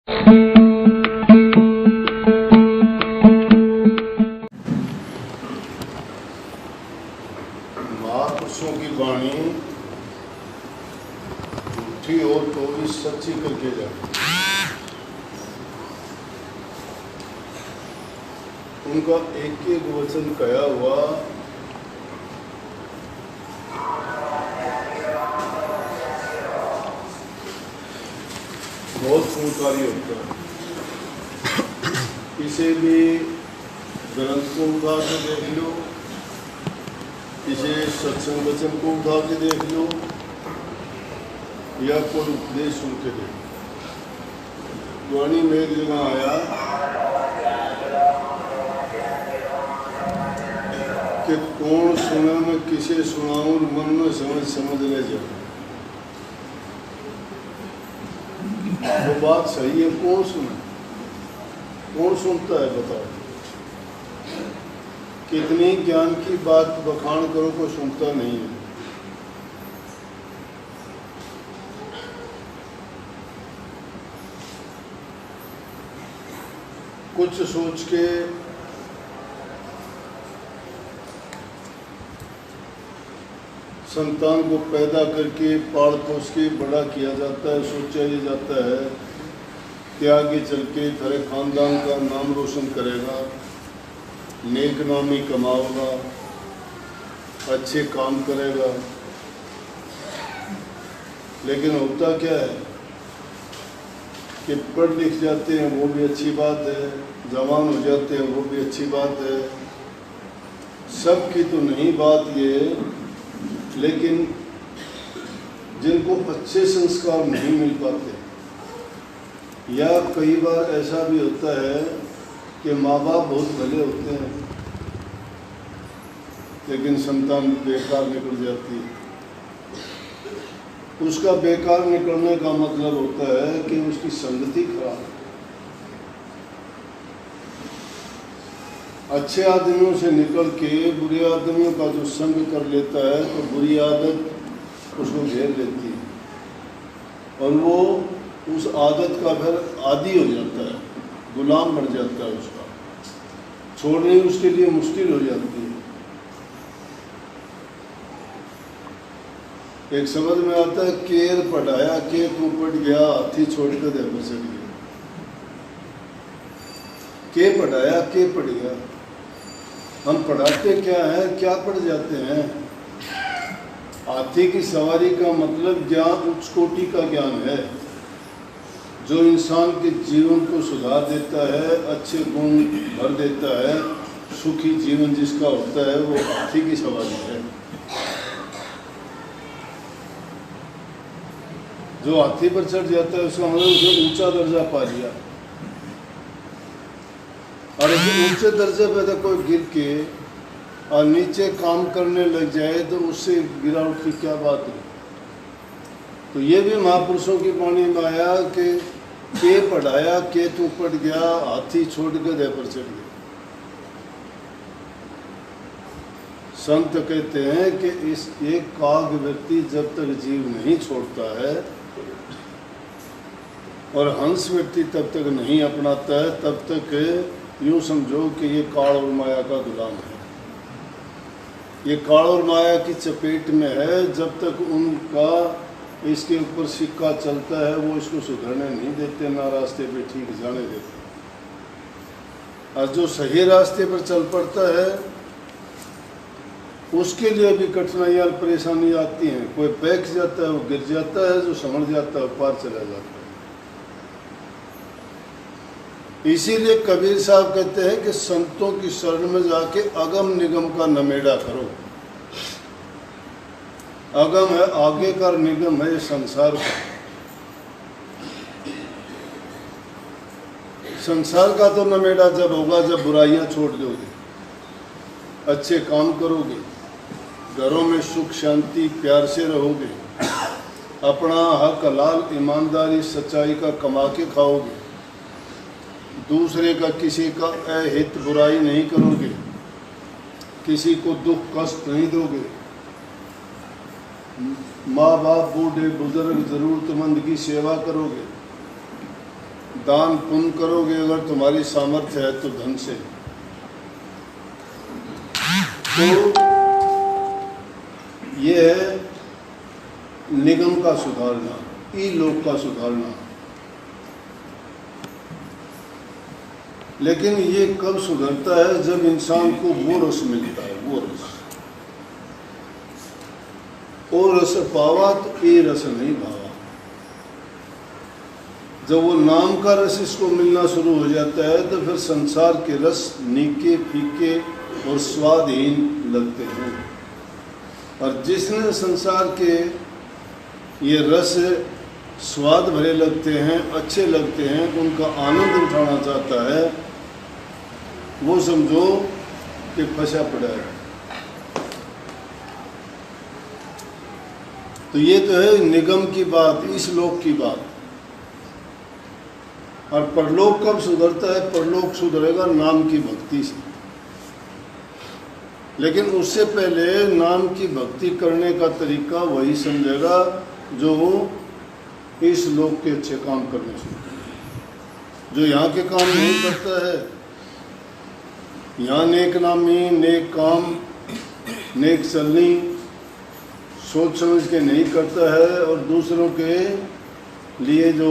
महापुरुषों की वाणी झूठी हो तो भी सच्ची करके जाए। उनका एक एक वचन कहा हुआ बहुत गुणकारी होता है। किसी भी ग्रंथ को उठा के देख लो, किसी सत्संग वचन को उठा के देख लो, या कोई उपदेश सुन के देख लो। वाणी में एक जगह आया कि कौन सुने मैं किसे सुनाऊं, मन में समझ ले जाऊं। वो बात सही है, कौन सुने, कौन सुनता है बताओ। कितनी ज्ञान की बात बखान करो, कोई सुनता नहीं है। कुछ सोच के संतान को पैदा करके पाल पोस के बड़ा किया जाता है। सोचा ये जाता है कि आगे चल के तेरे खानदान का नाम रोशन करेगा, नेक नामी कमाओगा, अच्छे काम करेगा। लेकिन होता क्या है कि पढ़ लिख जाते हैं वो भी अच्छी बात है, जवान हो जाते हैं वो भी अच्छी बात है, सबकी तो नहीं बात ये। लेकिन जिनको अच्छे संस्कार नहीं मिल पाते, या कई बार ऐसा भी होता है कि माँ बाप बहुत भले होते हैं लेकिन संतान बेकार निकल जाती है। उसका बेकार निकलने का मतलब होता है कि उसकी संगति खराब है। अच्छे आदमियों से निकल के बुरे आदमियों का जो संग कर लेता है तो बुरी आदत उसको घेर लेती है और वो उस आदत का फिर आदी हो जाता है, गुलाम बन जाता है। उसका छोड़नी उसके लिए मुश्किल हो जाती है। एक समझ में आता है, केर पढ़ाया के तू पट गया, हाथी छोड़ कर दे पर चढ़ गया। के पढ़ाया के पढ़ गया। हम पढ़ाते क्या है, क्या पढ़ जाते हैं। हाथी की सवारी का मतलब ज्ञान उच्च कोटि का ज्ञान है, जो इंसान के जीवन को सुधार देता है, अच्छे गुण भर देता है, सुखी जीवन जिसका होता है वो हाथी की सवारी है। जो हाथी पर चढ़ जाता है उसका मतलब उसने ऊंचा दर्जा पा लिया। और ऊंचे दर्जे पे तो कोई गिर के और नीचे काम करने लग जाए तो उससे गिरावट की क्या बात है। तो ये भी महापुरुषों की वाणी में आया कि के पढ़ाया के तू पट गया, हाथी छोड़ के दे पर चढ़ गया। संत कहते हैं कि इस एक काग व्यक्ति जब तक जीव नहीं छोड़ता है और हंस व्यक्ति तब तक नहीं अपनाता है, तब तक यूँ समझो कि ये काल और माया का गुलाम है। ये काल और माया की चपेट में है। जब तक उनका इसके ऊपर सिक्का चलता है वो इसको सुधरने नहीं देते, ना रास्ते पे ठीक जाने देते। और जो सही रास्ते पर चल पड़ता है उसके लिए भी कठिनाइयाँ और परेशानी आती हैं। कोई बैठ जाता है वो गिर जाता है, जो समझ जाता है पार चला जाता है। इसीलिए कबीर साहब कहते हैं कि संतों की शरण में जाके अगम निगम का नमेड़ा करो। अगम है आगे का, निगम है संसार का। संसार का तो नमेड़ा जब होगा जब बुराइयां छोड़ दोगे, अच्छे काम करोगे, घरों में सुख शांति प्यार से रहोगे, अपना हक हलाल ईमानदारी सच्चाई का कमा के खाओगे, दूसरे का किसी का अहित बुराई नहीं करोगे, किसी को दुख कष्ट नहीं दोगे, माँ बाप बूढ़े बुजुर्ग जरूरतमंद की सेवा करोगे, दान पुण्य करोगे अगर तुम्हारी सामर्थ्य है तो धन से, तो ये है निगम का सुधारना, ई-लोक का सुधारना। लेकिन ये कब सुधरता है? जब इंसान को वो रस मिलता है, वो रस। ओ रस पावा तो ए रस नहीं भावा। जब वो नाम का रस इसको मिलना शुरू हो जाता है तो फिर संसार के रस नीके फीके और स्वादहीन लगते हैं। और जिसने संसार के ये रस स्वाद भरे लगते हैं, अच्छे लगते हैं, उनका आनंद उठाना चाहता है, वो समझो कि फंसा पड़ा है। तो ये तो है निगम की बात, इस लोक की बात। और परलोक कब सुधरता है? परलोक सुधरेगा नाम की भक्ति से। लेकिन उससे पहले नाम की भक्ति करने का तरीका वही समझेगा जो इस लोक के अच्छे काम करने से। जो यहाँ के काम नहीं करता है, यहाँ नेक नामी, नेक काम, नेक चलनी सोच समझ के नहीं करता है और दूसरों के लिए जो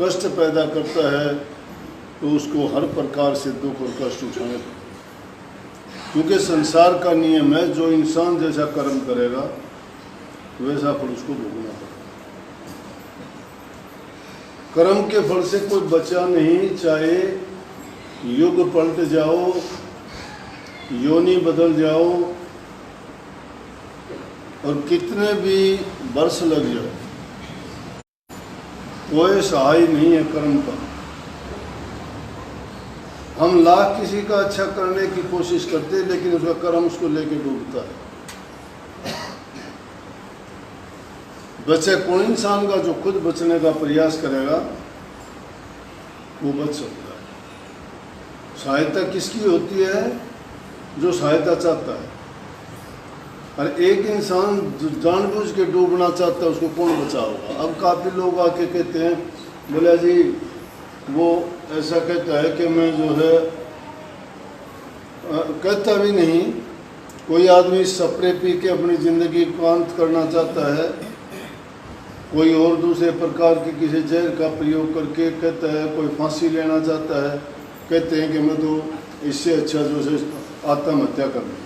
कष्ट पैदा करता है, तो उसको हर प्रकार से दुख और कष्ट उठाने पड़ता है। क्योंकि संसार का नियम है, जो इंसान जैसा कर्म करेगा वैसा फल उसको भोगना पड़ेगा। कर्म के फल से कोई बचा नहीं, चाहे युग पलट जाओ, योनि बदल जाओ और कितने भी वर्ष लग जाओ, कोई सहाय नहीं है कर्म का। हम लाख किसी का अच्छा करने की कोशिश करते हैं, लेकिन उसका कर्म उसको लेके डूबता है। बचे कोई इंसान का जो खुद बचने का प्रयास करेगा वो बच सकता है। सहायता किसकी होती है? जो सहायता चाहता है। और एक इंसान जो जानबूझ के डूबना चाहता है, उसको कौन बचाओगा? अब काफ़ी लोग आके कहते हैं, बोला जी वो ऐसा कहता है कि मैं जो है, कहता भी नहीं, कोई आदमी स्प्रे पी के अपनी ज़िंदगी को अंत करना चाहता है, कोई और दूसरे प्रकार के किसी जहर का प्रयोग करके कहता है, कोई फांसी लेना चाहता है, कहते हैं कि मैं तो इससे अच्छा जो है आत्महत्या कर लूँ।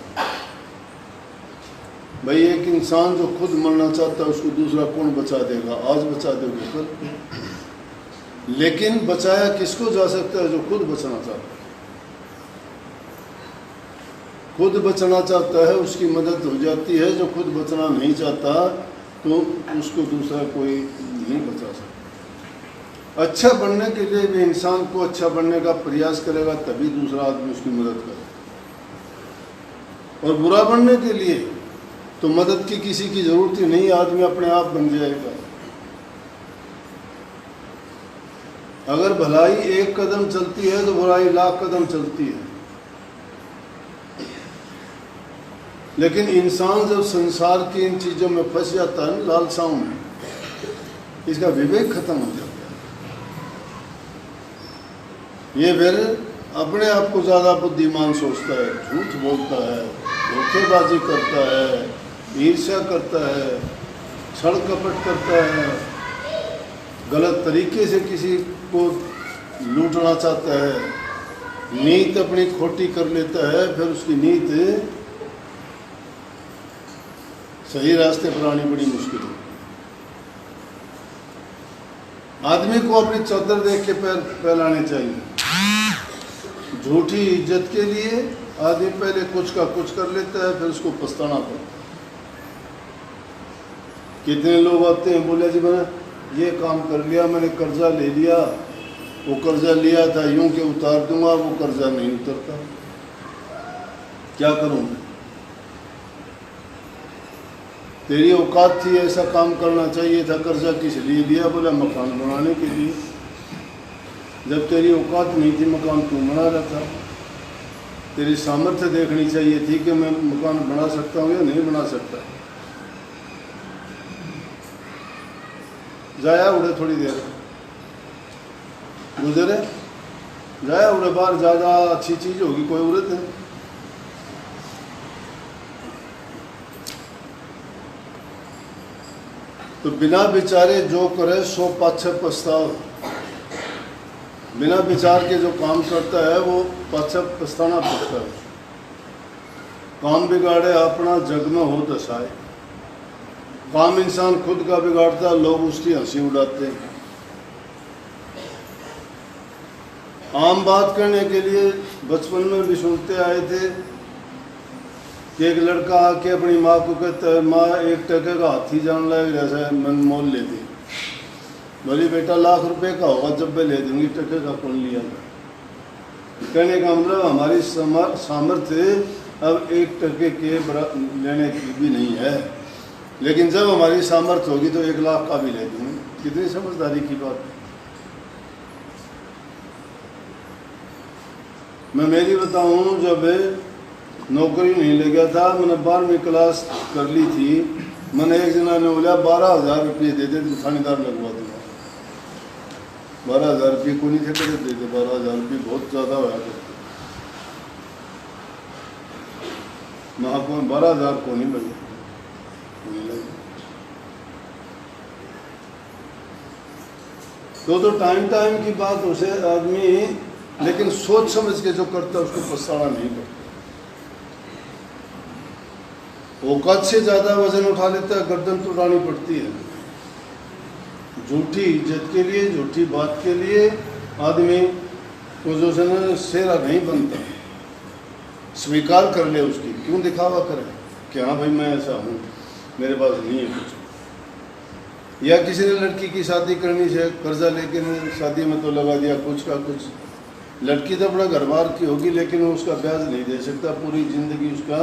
भाई एक इंसान जो खुद मरना चाहता है उसको दूसरा कौन बचा देगा? आज बचा दोगे कल। लेकिन बचाया किसको जा सकता है? जो खुद बचना चाहता है। खुद बचना चाहता है उसकी मदद हो जाती है, जो खुद बचना नहीं चाहता तो उसको दूसरा कोई नहीं बचा सकता। अच्छा बनने के लिए भी इंसान को अच्छा बनने का प्रयास करेगा, तभी दूसरा आदमी उसकी मदद करेगा। और बुरा बनने के लिए तो मदद की किसी की जरूरत ही नहीं, आदमी अपने आप बन जाएगा। अगर भलाई एक कदम चलती है तो बुराई लाख कदम चलती है। लेकिन इंसान जब संसार की इन चीज़ों में फंस जाता है, लालसाओं में, इसका विवेक खत्म हो जाता है। ये फिर अपने आप को ज़्यादा बुद्धिमान सोचता है, झूठ बोलता है, धोखेबाजी करता है, ईर्ष्या करता है, छल कपट करता है, गलत तरीके से किसी को लूटना चाहता है, नीत अपनी खोटी कर लेता है, फिर उसकी नीत सही रास्ते पर आनी बड़ी मुश्किल है। आदमी को अपनी चादर देख के पैर फैलाने चाहिए। झूठी इज्जत के लिए आदमी पहले कुछ का कुछ कर लेता है, फिर उसको पछताना पड़ता है। कितने लोग आते हैं, बोले जी मैंने ये काम कर लिया, मैंने कर्जा ले लिया, वो कर्जा लिया था यूं के उतार दूंगा, वो कर्जा नहीं उतरता, क्या करूं? तेरी औकात थी, ऐसा काम करना चाहिए था, कर्जा किस लिए लिया? बोला मकान बनाने के लिए। जब तेरी औकात नहीं थी, मकान क्यों बना रहा था? तेरी सामर्थ्य देखनी चाहिए थी कि मैं मकान बना सकता हूँ या नहीं बना सकता। जाया उड़े थोड़ी देर, गुजरे जाए उड़े बार ज़्यादा अच्छी चीज़ होगी कोई उड़त है। तो बिना विचारे जो करे सो पाछे पछताओ। बिना विचार के जो काम करता है वो पाछे पछताना पड़ता है। काम बिगाड़े अपना जग में हो दशाए। काम इंसान खुद का बिगाड़ता, लोग उसकी हंसी उड़ाते हैं। आम बात करने के लिए बचपन में भी सुनते आए थे कि एक लड़का आके अपनी माँ को कहता है, माँ 1 टके का हाथी जान लाएगा जैसा मन मोल लेती। बोली बेटा लाख रुपए का होगा जब मैं ले दूंगी, टके का कौन लिया था। कहने का मतलब हमारी सामर्थ्य अब 1 टके के लेने की भी नहीं है, लेकिन जब हमारी सामर्थ्य होगी तो 1 लाख का भी ले दूंगी। कितनी समझदारी की बात है। मैं मेरी बताऊं, जब नौकरी नहीं ले गया था, मैंने 12वीं क्लास कर ली थी। मैंने एक जना ने बोला 12,000 रुपये दे दे तो थानेदार लगवा दूंगा। 12,000 रुपये को नहीं थे दे दे। 12,000 रुपये बहुत ज़्यादा होया करते। मैं आपको 12,000 को नहीं लगे। तो टाइम की बात उसे आदमी, लेकिन सोच समझ के जो करता है उसको पछताना नहीं पड़ता। औकात से ज़्यादा वजन उठा लेता है, गर्दन तो उठानी पड़ती है। झूठी इज्जत के लिए, झूठी बात के लिए आदमी को जो है सेरा नहीं बनता। स्वीकार कर ले उसकी, क्यों दिखावा करे कि हाँ भाई मैं ऐसा हूँ, मेरे पास नहीं है कुछ। या किसी ने लड़की की शादी करनी से कर्जा लेके शादी में तो लगा दिया कुछ का कुछ। लड़की तो अपना घर बार की होगी, लेकिन वो उसका ब्याज नहीं दे सकता। पूरी ज़िंदगी उसका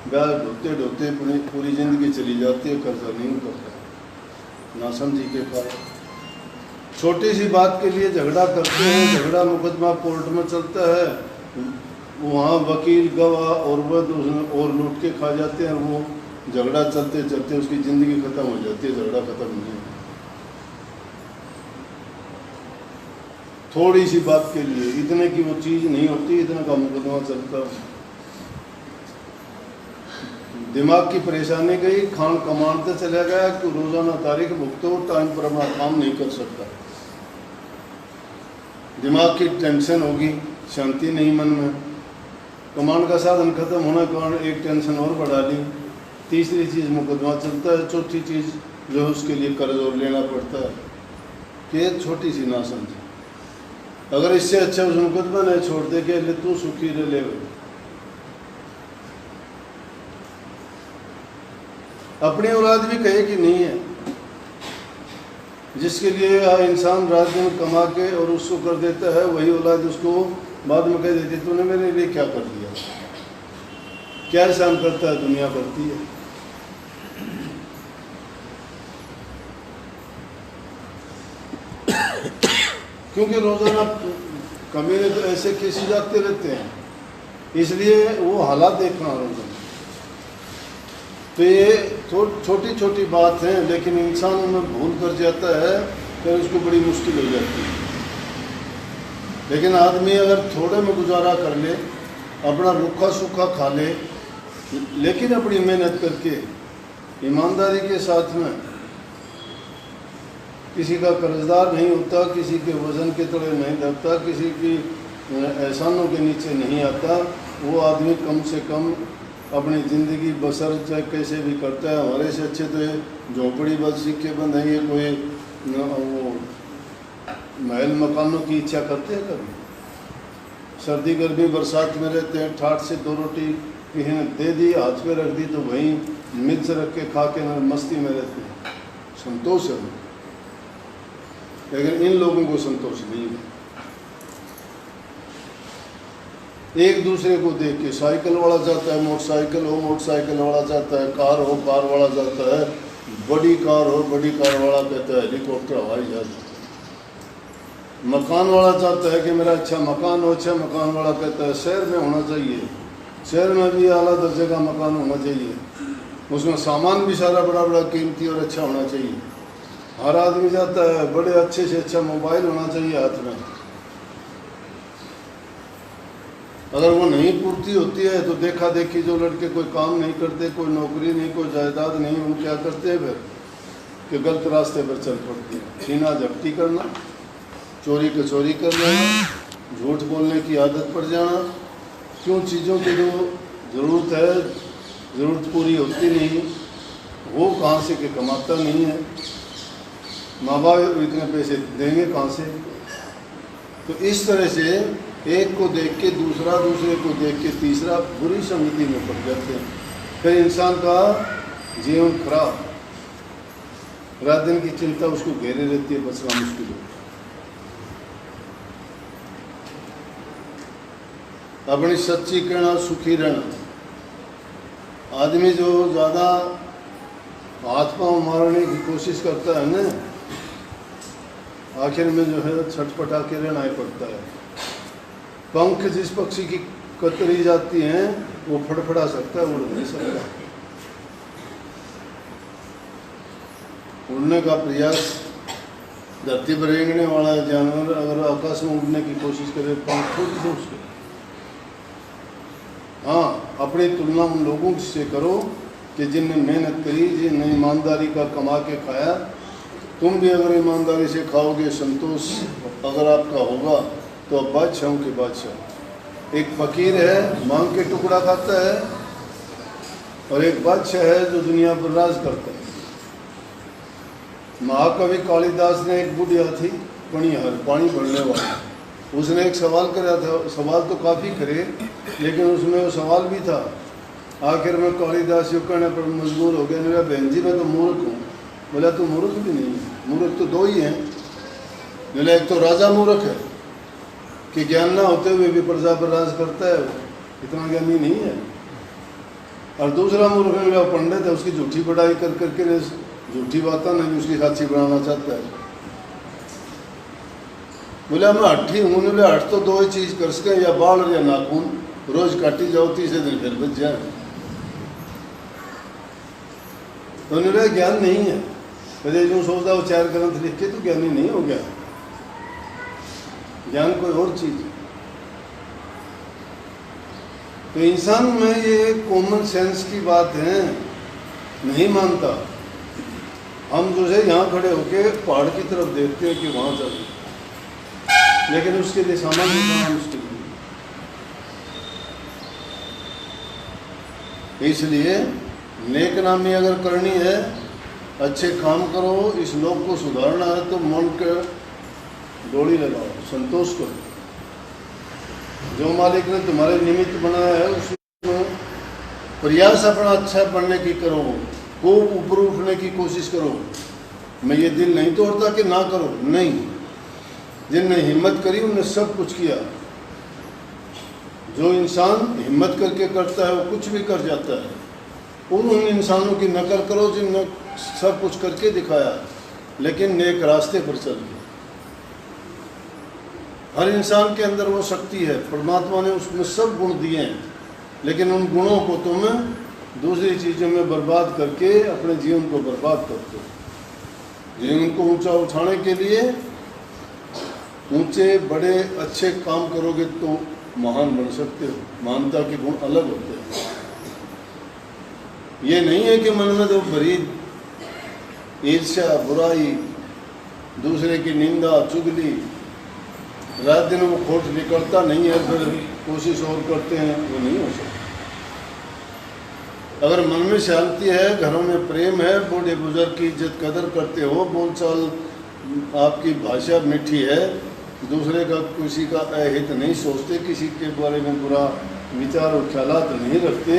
ब्याज ढोते ढोते पूरी ज़िंदगी चली जाती है, कर्जा नहीं उतरता। ना समझी के कारण छोटी सी बात के लिए झगड़ा करते हैं। झगड़ा मुकदमा कोर्ट में चलता है, वहाँ वकील गवाह और वह और लूट के खा जाते हैं। वो झगड़ा चलते चलते उसकी ज़िंदगी ख़त्म हो जाती है, झगड़ा ख़त्म नहीं। थोड़ी सी बात के लिए इतने की वो चीज़ नहीं होती, इतना का मुकदमा चलता है। दिमाग की परेशानी गई, खान कमानते चला गया कि रोज़ाना तारीख भुगतो, टाइम पर अपना काम नहीं कर सकता। दिमाग की टेंशन होगी, शांति नहीं मन में। कमांड का साधन खत्म होने के कारण एक टेंशन और बढ़ा ली। तीसरी चीज़ मुकदमा चलता है। चौथी चीज़ जो है उसके लिए कर्ज और लेना पड़ता है। कि छोटी सी ना समझे। अगर इससे अच्छा उस मुकदमा नहीं छोड़ दे के ले तू सुखी रह ले। अपनी औलाद भी कहे कि नहीं है, जिसके लिए इंसान रात दिन कमा के और उसको कर देता है, वही औलाद उसको बाद में कह देती तूने मेरे लिए क्या कर दिया। क्या एहसान करता है, दुनिया करती है। क्योंकि रोज़ाना कमीने तो ऐसे किसी जाते रहते हैं, इसलिए वो हालात देखना रोज़ाना। तो ये छोटी छोटी बात है, लेकिन इंसान उनमें भूल कर जाता है, फिर उसको बड़ी मुश्किल हो जाती है। लेकिन आदमी अगर थोड़े में गुजारा कर ले, अपना रूखा सूखा खा ले, लेकिन अपनी मेहनत करके ईमानदारी के साथ में, किसी का कर्जदार नहीं होता, किसी के वजन के तले नहीं दबता, किसी की एहसानों के नीचे नहीं आता, वो आदमी कम से कम अपनी ज़िंदगी बसर चाहे कैसे भी करता है। हमारे से अच्छे तो झोंपड़ी बस सीख के बंद है, कोई वो महल मकानों की इच्छा करते हैं कभी। सर्दी गर्मी बरसात में रहते हैं, ठाठ से 2 रोटी किसी ने दे दी, हाथ पे रख दी तो वहीं मिर्च रख के खा के मस्ती में रहते हैं, संतोष है। लेकिन इन लोगों को संतोष नहीं है। एक दूसरे को देख के साइकिल वाला जाता है, मोटरसाइकिल हो मोटरसाइकिल वाला जाता है, कार हो कार वाला जाता है, बड़ी कार हो बड़ी कार वाला कहता है हेलीकॉप्टर हवाई जहाज। मकान वाला चाहता है कि मेरा अच्छा मकान हो, अच्छा मकान वाला कहता है शहर में होना चाहिए, शहर में भी आला दर्जे का मकान होना चाहिए, उसमें सामान भी सारा बड़ा बड़ा कीमती और अच्छा होना चाहिए। हर आदमी चाहता है बड़े अच्छे से अच्छा मोबाइल होना चाहिए हाथ में, अगर वो नहीं पूर्ति होती है तो देखा देखी जो लड़के कोई काम नहीं करते, कोई नौकरी नहीं, कोई जायदाद नहीं, वो क्या करते हैं फिर कि गलत रास्ते पर चल पड़ते हैं। छीना झपटी करना, चोरी कचोरी कर लेना, झूठ बोलने की आदत पड़ जाना। क्यों? चीज़ों की जो ज़रूरत है, ज़रूरत पूरी होती नहीं, वो कहाँ से कि कमाता नहीं है, माँ बाप इतने पैसे देंगे कहाँ से। तो इस तरह से एक को देख के दूसरा, दूसरे को देख के तीसरा बुरी संगति में पड़ जाते हैं। फिर इंसान का जीवन खराब, रात दिन की चिंता उसको घेरे रहती है, बचना मुश्किल है। अपनी सच्ची कहना, सुखी रहना। आदमी जो ज़्यादा हाथ पांव मारने की कोशिश करता है ना, आखिर में जो है छटपटा के रहना ही पड़ता है। पंख जिस पक्षी की कतरी जाती हैं वो फड़फड़ा सकता है, उड़ नहीं सकता। उड़ने का प्रयास, धरती पर रेंगने वाला जानवर अगर आकाश में उड़ने की कोशिश करे, पंख थोड़ी से उसके। हाँ, अपनी तुलना उन लोगों से करो कि जिनने मेहनत करी, जिनने ईमानदारी का कमा के खाया। तुम भी अगर ईमानदारी से खाओगे, संतोष अगर आपका होगा, तो अब बादशाहों के बादशाह। एक फकीर है, मांग के टुकड़ा खाता है, और एक बादशाह है जो दुनिया पर राज करता है। महाकवि कालिदास ने एक बुढ़िया थी पणिहार, पानी भरने वाला, उसने एक सवाल करा था। सवाल तो काफ़ी करे, लेकिन उसमें वो सवाल भी था। आखिर में कालिदास यूँ कहने पर मजबूर हो गया, मेरा बहन जी मैं तो मूर्ख हूँ। बोला तो मूर्ख भी नहीं है, मूर्ख तो दो ही हैं। बोला एक तो राजा मूर्ख है कि ज्ञान ना होते हुए भी प्रजा पर राज करता है, वो इतना ज्ञानी नहीं है। और दूसरा मूर्ख है, मेरा पंडित है, उसकी झूठी पढ़ाई कर करके झूठी बातें नहीं उसकी साक्षी बनाना चाहता है। बोला मैं हट्ठी हूँ। बोले हट तो दो ही चीज़ कर सकें, या बाल या नाखून, रोज काटी जाओ, तीसरे दिन फिर बच जाए। तो उन्होंने ज्ञान नहीं है। पहले जो सोचता वो 4 ग्रंथ लिख के तो ज्ञानी नहीं हो गया। ज्ञान कोई और चीज है। तो इंसान में ये कॉमन सेंस की बात है, नहीं मानता। हम जो है यहाँ खड़े होके पहाड़ की तरफ देखते हैं कि वहाँ चल, लेकिन उसके लिए सामान बनाना मुश्किल है। इसलिए नेक नामी अगर करनी है, अच्छे काम करो, इस लोक को सुधारना है, तो मन के डोली लगाओ, संतोष करो। जो मालिक ने तुम्हारे निमित्त बनाया है उसमें प्रयास अपना अच्छा बनने की करो, को ऊपर उठने की कोशिश करो। मैं ये दिल नहीं तोड़ता कि ना करो, नहीं। जिनने हिम्मत करी उनने सब कुछ किया। जो इंसान हिम्मत करके करता है वो कुछ भी कर जाता है। उन इंसानों की नकल करो जिनने सब कुछ करके दिखाया, लेकिन नेक रास्ते पर चल गए। हर इंसान के अंदर वो शक्ति है, परमात्मा ने उसमें सब गुण दिए हैं, लेकिन उन गुणों को तुम दूसरी चीज़ों में बर्बाद करके अपने जीवन को बर्बाद करते हो। जीवन को ऊंचा उठाने के लिए ऊंचे बड़े अच्छे काम करोगे तो महान बन सकते हो। महानता के गुण अलग होते हैं। ये नहीं है कि मन में तो भरी ईर्ष्या, बुराई, दूसरे की निंदा, चुगली, रात दिन वो खोट निकलता नहीं है, फिर कोशिश और करते हैं, वो नहीं हो सकता। अगर मन में शांति है, घरों में प्रेम है, बूढ़े बुजुर्ग की इज्जत कदर करते हो, बोलचाल आपकी भाषा मीठी है, दूसरे का किसी का अहित नहीं सोचते, किसी के बारे में बुरा विचार और ख्यालात नहीं रखते,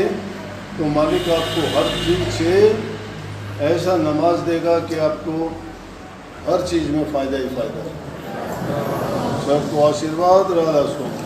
तो मालिक आपको हर चीज़ से ऐसा नमाज देगा कि आपको हर चीज़ में फ़ायदा ही फ़ायदा है। सबको आशीर्वाद, राधा स्वामी।